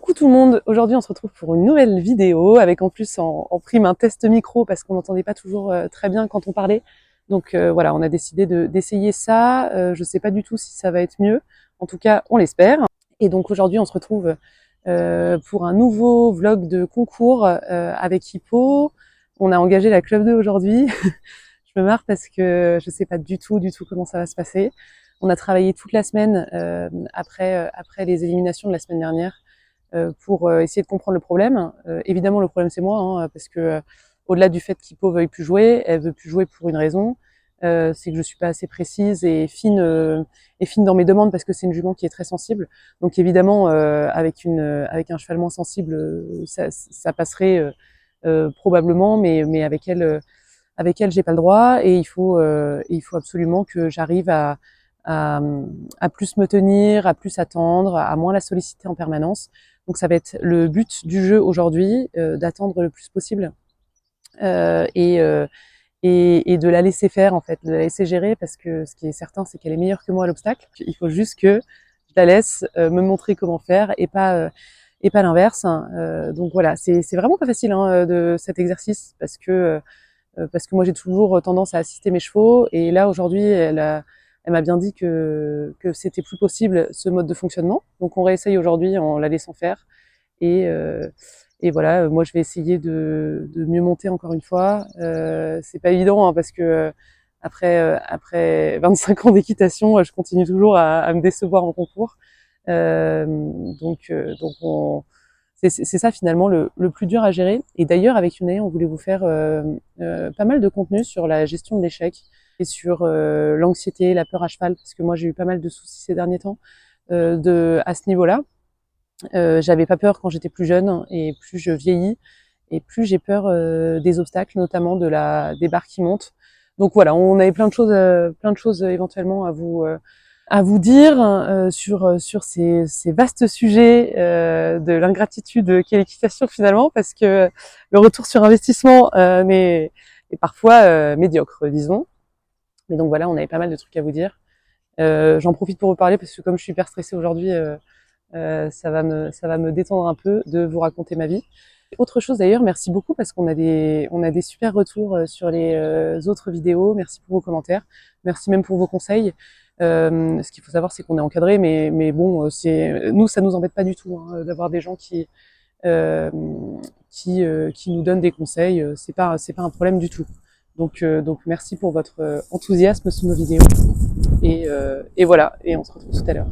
Coucou tout le monde, aujourd'hui on se retrouve pour une nouvelle vidéo avec en plus en prime un test micro parce qu'on n'entendait pas toujours très bien quand on parlait. Donc voilà, on a décidé d'essayer ça. Je sais pas du tout si ça va être mieux, en tout cas on l'espère. Et donc aujourd'hui on se retrouve pour un nouveau vlog de concours avec Hippo. On a engagé la Club 2 aujourd'hui. Je me marre parce que je sais pas du tout comment ça va se passer. On a travaillé toute la semaine après les éliminations de la semaine dernière pour essayer de comprendre le problème. Évidemment, le problème c'est moi, hein, parce que au-delà du fait qu'Hippo veuille plus jouer, elle veut plus jouer pour une raison. C'est que je suis pas assez précise et fine dans mes demandes parce que c'est une jument qui est très sensible. Donc évidemment, avec un cheval moins sensible, ça passerait probablement, mais avec elle, j'ai pas le droit et il faut absolument que j'arrive à, à plus me tenir, à plus attendre, à moins la solliciter en permanence. Donc ça va être le but du jeu aujourd'hui, d'attendre le plus possible et de la laisser faire en fait, de la laisser gérer parce que ce qui est certain, c'est qu'elle est meilleure que moi à l'obstacle. Il faut juste que je la laisse me montrer comment faire et pas l'inverse. Donc voilà, c'est vraiment pas facile de cet exercice parce que moi j'ai toujours tendance à assister mes chevaux et là aujourd'hui elle m'a bien dit que c'était plus possible ce mode de fonctionnement. Donc on réessaye aujourd'hui en la laissant faire et voilà, moi je vais essayer de mieux monter encore une fois. C'est pas évident hein, parce que après 25 ans d'équitation, je continue toujours à me décevoir en concours. Donc c'est ça finalement le plus dur à gérer. Et d'ailleurs avec Yunae, on voulait vous faire pas mal de contenu sur la gestion de l'échec et sur l'anxiété, la peur à cheval, parce que moi j'ai eu pas mal de soucis ces derniers temps à ce niveau-là. J'avais pas peur quand j'étais plus jeune et plus je vieillis et plus j'ai peur des obstacles, notamment des barres qui montent. Donc voilà, on avait plein de choses éventuellement à vous dire sur ces vastes sujets de l'ingratitude qu'est l'équitation finalement, parce que le retour sur investissement est parfois médiocre, disons. Mais donc voilà, on avait pas mal de trucs à vous dire. J'en profite pour vous parler parce que comme je suis hyper stressée aujourd'hui, ça va me détendre un peu de vous raconter ma vie. Autre chose d'ailleurs, merci beaucoup parce qu'on a des super retours sur les autres vidéos. Merci pour vos commentaires, merci même pour vos conseils. Ce qu'il faut savoir, c'est qu'on est encadré, mais bon, nous, ça nous embête pas du tout hein, d'avoir des gens qui nous donnent des conseils. C'est pas un problème du tout. Donc merci pour votre enthousiasme sous nos vidéos. Et voilà, et on se retrouve tout à l'heure.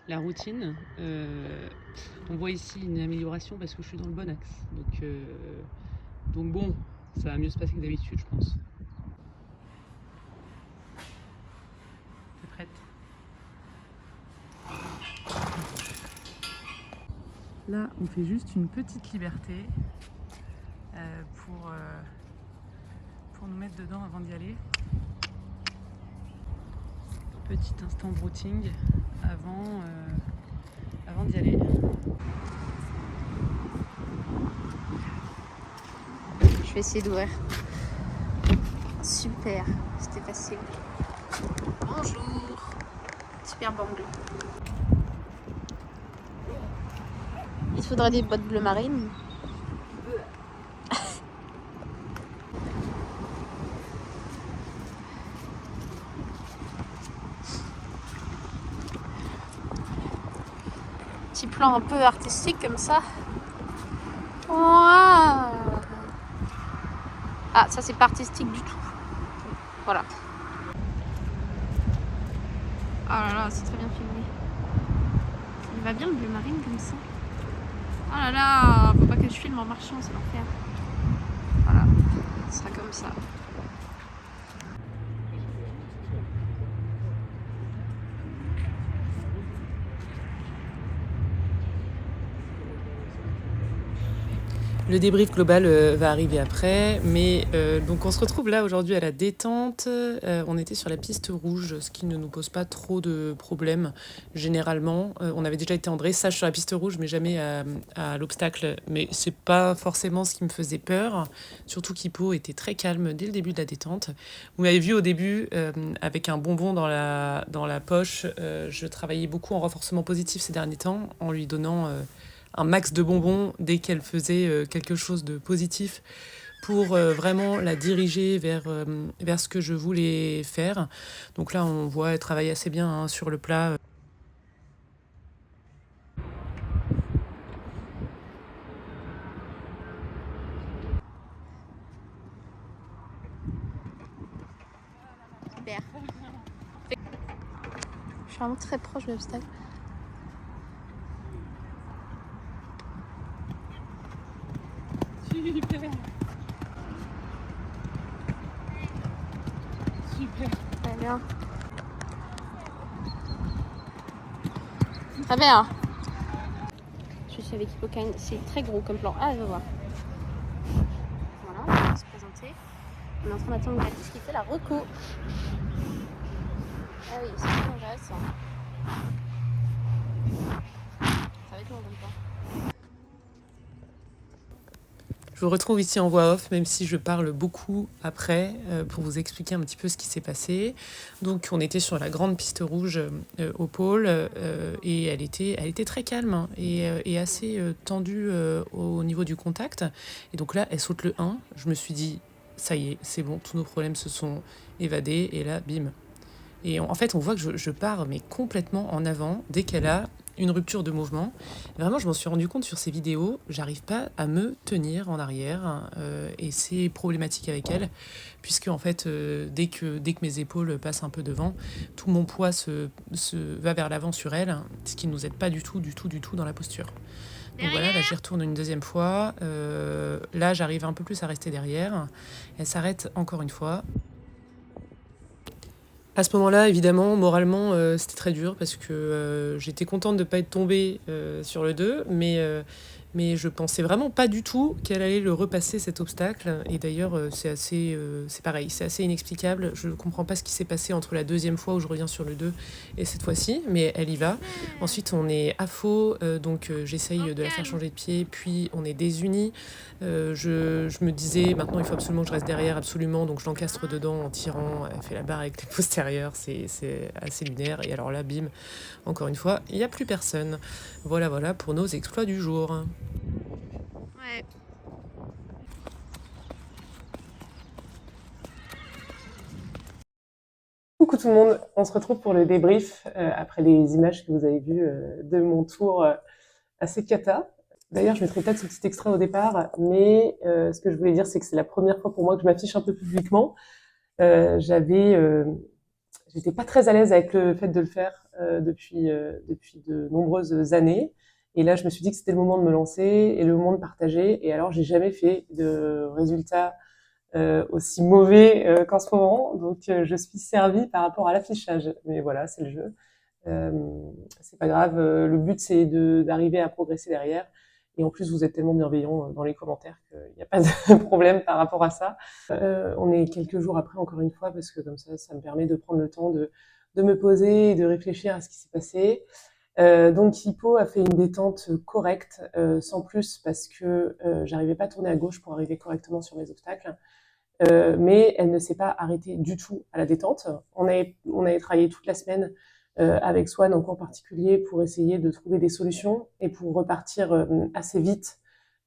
La routine, on voit ici une amélioration parce que je suis dans le bon axe. Donc bon, ça va mieux se passer que d'habitude, je pense. T'es prête? Là, on fait juste une petite liberté pour nous mettre dedans avant d'y aller. Petit instant brooding avant d'y aller. Je vais essayer d'ouvrir. Super, c'était facile. Bonjour. Super bangle. Il te faudrait des bottes bleu marine. Petit plan un peu artistique comme ça. Wow. Ah, ça c'est pas artistique du tout. Voilà. Ah là là, c'est très bien filmé. Il va bien le bleu marine comme ça. Oh là là, faut pas que je filme en marchant, c'est l'enfer. Voilà, ce sera comme ça. Le débrief global va arriver après, mais donc on se retrouve là aujourd'hui à la détente. On était sur la piste rouge, ce qui ne nous pose pas trop de problèmes généralement. On avait déjà été en dressage sur la piste rouge, mais jamais à l'obstacle. Mais c'est pas forcément ce qui me faisait peur. Surtout qu'Hippo était très calme dès le début de la détente. Vous m'avez vu au début avec un bonbon dans la poche. Je travaillais beaucoup en renforcement positif ces derniers temps en lui donnant un max de bonbons dès qu'elle faisait quelque chose de positif pour vraiment la diriger vers ce que je voulais faire. Donc là, on voit, elle travaille assez bien hein, sur le plat. Super. Je suis vraiment très proche de l'obstacle. Super. Super. Très bien. Très bien. Je suis avec Hippocane. C'est très gros comme plan. Ah, je vais voir. Voilà, on va se présenter. On est en train d'attendre Gladys qui fait la reco. Ah oui, c'est très intéressant. Ça va être long comme temps. Je vous retrouve ici en voix off, même si je parle beaucoup après, pour vous expliquer un petit peu ce qui s'est passé. Donc on était sur la grande piste rouge au pôle, et elle était très calme hein, et assez tendue au niveau du contact. Et donc là, elle saute le 1. Je me suis dit, ça y est, c'est bon, tous nos problèmes se sont évadés. Et là, bim. Et en fait, on voit que je pars mais complètement en avant dès qu'elle a une rupture de mouvement. Vraiment, je m'en suis rendu compte sur ces vidéos, j'arrive pas à me tenir en arrière hein, et c'est problématique avec elle, puisque en fait, dès que mes épaules passent un peu devant, tout mon poids se va vers l'avant sur elle, hein, ce qui ne nous aide pas du tout dans la posture. Donc voilà, là j'y retourne une deuxième fois. Là, j'arrive un peu plus à rester derrière. Elle s'arrête encore une fois. À ce moment-là, évidemment, moralement, c'était très dur parce que j'étais contente de ne pas être tombée sur le 2, mais je pensais vraiment pas du tout qu'elle allait le repasser cet obstacle. Et d'ailleurs, c'est pareil, c'est assez inexplicable. Je ne comprends pas ce qui s'est passé entre la deuxième fois où je reviens sur le 2 et cette fois-ci, mais elle y va. Ensuite, on est à faux, donc j'essaye de la faire changer de pied, puis on est désunis. Je me disais, maintenant, il faut absolument que je reste derrière, absolument, donc je l'encastre dedans en tirant. Elle fait la barre avec les postérieurs, c'est assez lunaire. Et alors là, bim, encore une fois, il n'y a plus personne. Voilà pour nos exploits du jour. Ouais. Coucou tout le monde, on se retrouve pour le débrief après les images que vous avez vues de mon tour assez cata. D'ailleurs, je mettrai peut-être ce petit extrait au départ, mais ce que je voulais dire, c'est que c'est la première fois pour moi que je m'affiche un peu publiquement. J'étais pas très à l'aise avec le fait de le faire depuis de nombreuses années. Et là, je me suis dit que c'était le moment de me lancer et le moment de partager. Et alors, j'ai jamais fait de résultats aussi mauvais qu'en ce moment. Donc, je suis servie par rapport à l'affichage. Mais voilà, c'est le jeu. Euh, c'est pas grave. Le but, c'est d'arriver à progresser derrière. Et en plus, vous êtes tellement bienveillants dans les commentaires qu'il n'y a pas de problème par rapport à ça. On est quelques jours après, encore une fois, parce que comme ça me permet de prendre le temps de me poser et de réfléchir à ce qui s'est passé. Donc Hippo a fait une détente correcte, sans plus, parce que j'arrivais pas à tourner à gauche pour arriver correctement sur mes obstacles. Mais elle ne s'est pas arrêtée du tout à la détente. On avait travaillé toute la semaine avec Swan en cours particulier pour essayer de trouver des solutions et pour repartir assez vite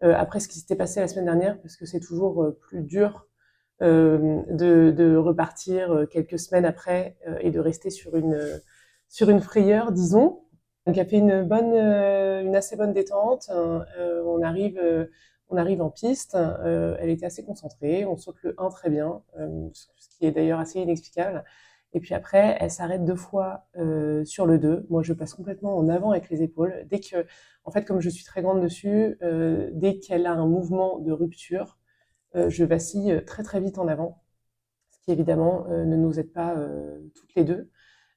après ce qui s'était passé la semaine dernière, parce que c'est toujours plus dur de repartir quelques semaines après et de rester sur une frayeur, disons. Donc, elle fait une assez bonne détente. On arrive en piste. Elle était assez concentrée. On saute le 1 très bien, ce qui est d'ailleurs assez inexplicable. Et puis après, elle s'arrête 2 fois sur le 2. Moi, je passe complètement en avant avec les épaules. En fait, comme je suis très grande dessus, dès qu'elle a un mouvement de rupture, je vacille très très vite en avant, ce qui évidemment ne nous aide pas toutes les deux.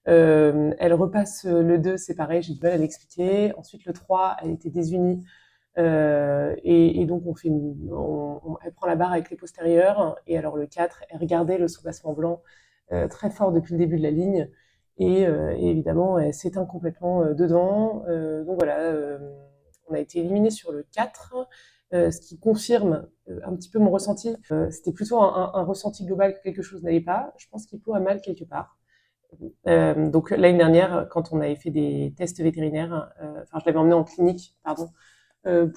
Elle repasse le 2, c'est pareil, j'ai du mal à l'expliquer. Ensuite, le 3, elle était désunie. Et donc, elle prend la barre avec les postérieurs. Et alors, le 4, elle regardait le soubassement blanc très fort depuis le début de la ligne. Et évidemment, elle s'éteint complètement dedans. Donc voilà, on a été éliminé sur le 4, ce qui confirme un petit peu mon ressenti. C'était plutôt un ressenti global que quelque chose n'allait pas. Je pense qu'il faut a mal quelque part. Donc l'année dernière, quand on avait fait des tests vétérinaires, enfin je l'avais emmené en clinique, pardon,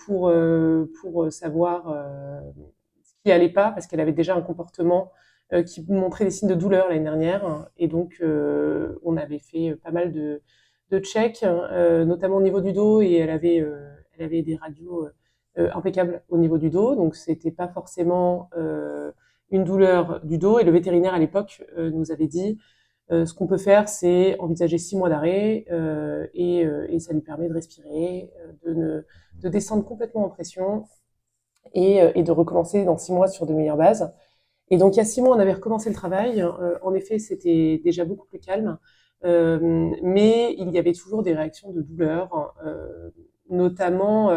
pour savoir ce qui allait pas, parce qu'elle avait déjà un comportement qui montrait des signes de douleur l'année dernière. Et donc, on avait fait pas mal de checks, notamment au niveau du dos, et elle avait des radios impeccables au niveau du dos, donc c'était pas forcément une douleur du dos. Et le vétérinaire à l'époque nous avait dit ce qu'on peut faire, c'est envisager 6 mois d'arrêt et ça lui permet de respirer, de descendre complètement en pression et de recommencer dans 6 mois sur de meilleures bases. Et donc il y a 6 mois, on avait recommencé le travail. En effet, c'était déjà beaucoup plus calme, mais il y avait toujours des réactions de douleur, notamment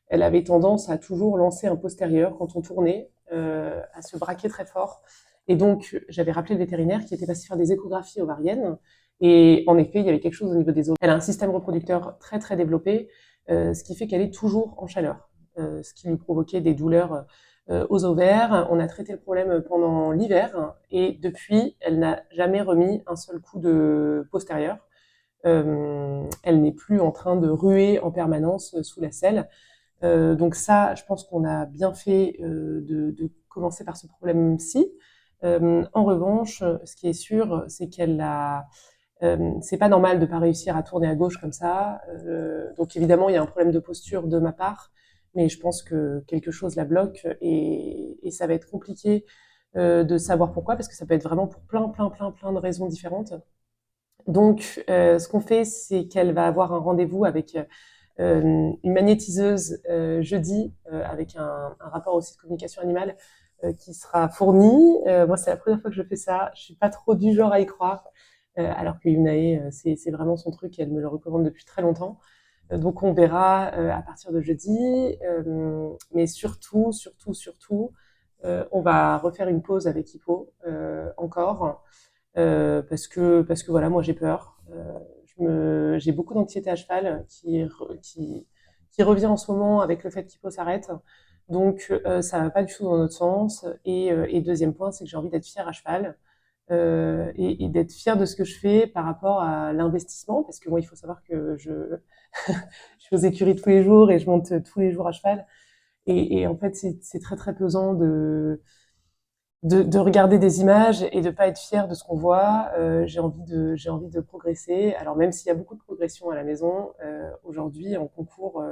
elle avait tendance à toujours lancer un postérieur quand on tournait, à se braquer très fort. Et donc, j'avais rappelé le vétérinaire qui était passé faire des échographies ovariennes. Et en effet, il y avait quelque chose au niveau des ovaires. Elle a un système reproducteur très très développé, ce qui fait qu'elle est toujours en chaleur, ce qui lui provoquait des douleurs aux ovaires. On a traité le problème pendant l'hiver et depuis, elle n'a jamais remis un seul coup de postérieur. Elle n'est plus en train de ruer en permanence sous la selle. Donc ça, je pense qu'on a bien fait de commencer par ce problème-ci. En revanche, ce qui est sûr, c'est qu'elle a c'est pas normal de pas réussir à tourner à gauche comme ça. Donc évidemment, il y a un problème de posture de ma part, mais je pense que quelque chose la bloque et ça va être compliqué de savoir pourquoi, parce que ça peut être vraiment pour plein de raisons différentes. Donc, ce qu'on fait, c'est qu'elle va avoir un rendez-vous avec une magnétiseuse jeudi avec un rapport aussi de communication animale qui sera fourni. Moi, c'est la première fois que je fais ça. Je suis pas trop du genre à y croire, alors que Yunae, c'est vraiment son truc et elle me le recommande depuis très longtemps. Donc, on verra à partir de jeudi. Mais surtout, on va refaire une pause avec Hippo encore parce que voilà, moi j'ai peur. J'ai beaucoup d'anxiété à cheval qui revient en ce moment avec le fait qu'Hippo s'arrête. Donc ça va pas du tout dans notre sens. Et deuxième point, c'est que j'ai envie d'être fière à cheval et d'être fière de ce que je fais par rapport à l'investissement, parce que moi il faut savoir que je suis aux écuries tous les jours et je monte tous les jours à cheval. Et en fait c'est très très pesant de regarder des images et de pas être fier de ce qu'on voit. J'ai envie de progresser. Alors même s'il y a beaucoup de progression à la maison, aujourd'hui en concours,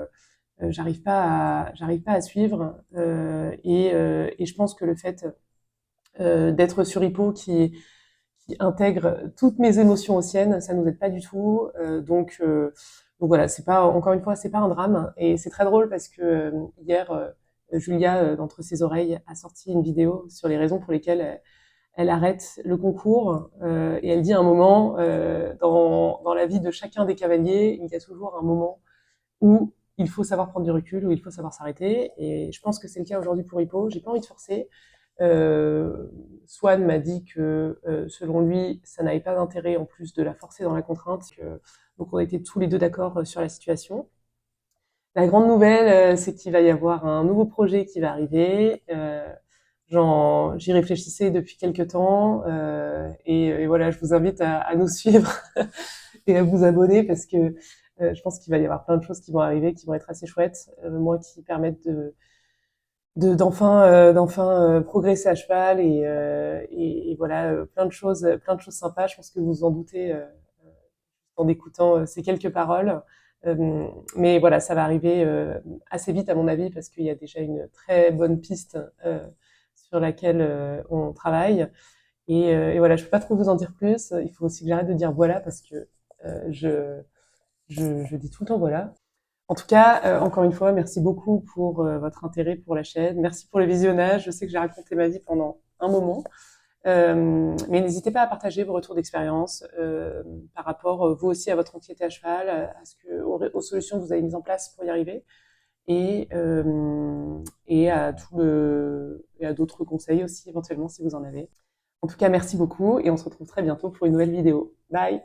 j'arrive pas à suivre. Et je pense que le fait d'être sur Hippo qui intègre toutes mes émotions aux siennes, ça nous aide pas du tout. Donc voilà, c'est pas encore une fois, c'est pas un drame. Et c'est très drôle parce que hier, Julia, d'entre ses oreilles, a sorti une vidéo sur les raisons pour lesquelles elle arrête le concours. Et elle dit à un moment, dans la vie de chacun des cavaliers, il y a toujours un moment où il faut savoir prendre du recul, où il faut savoir s'arrêter. Et je pense que c'est le cas aujourd'hui pour Hippo. J'ai pas envie de forcer. Swan m'a dit que selon lui, ça n'avait pas d'intérêt en plus de la forcer dans la contrainte. Donc on était tous les deux d'accord sur la situation. La grande nouvelle, c'est qu'il va y avoir un nouveau projet qui va arriver. J'y réfléchissais depuis quelques temps et voilà, je vous invite à nous suivre et à vous abonner parce que je pense qu'il va y avoir plein de choses qui vont arriver, qui vont être assez chouettes, moi qui permettent d'enfin progresser à cheval et voilà plein de choses sympas. Je pense que vous vous en doutez en écoutant ces quelques paroles. Mais voilà, ça va arriver assez vite à mon avis parce qu'il y a déjà une très bonne piste sur laquelle on travaille. Et voilà, je peux pas trop vous en dire plus. Il faut aussi que j'arrête de dire voilà parce que je dis tout le temps voilà. En tout cas, encore une fois, merci beaucoup pour votre intérêt pour la chaîne. Merci pour le visionnage. Je sais que j'ai raconté ma vie pendant un moment. Mais n'hésitez pas à partager vos retours d'expérience par rapport, vous aussi, à votre anxiété à cheval, aux solutions que vous avez mises en place pour y arriver, et à d'autres conseils aussi, éventuellement, si vous en avez. En tout cas, merci beaucoup, et on se retrouve très bientôt pour une nouvelle vidéo. Bye!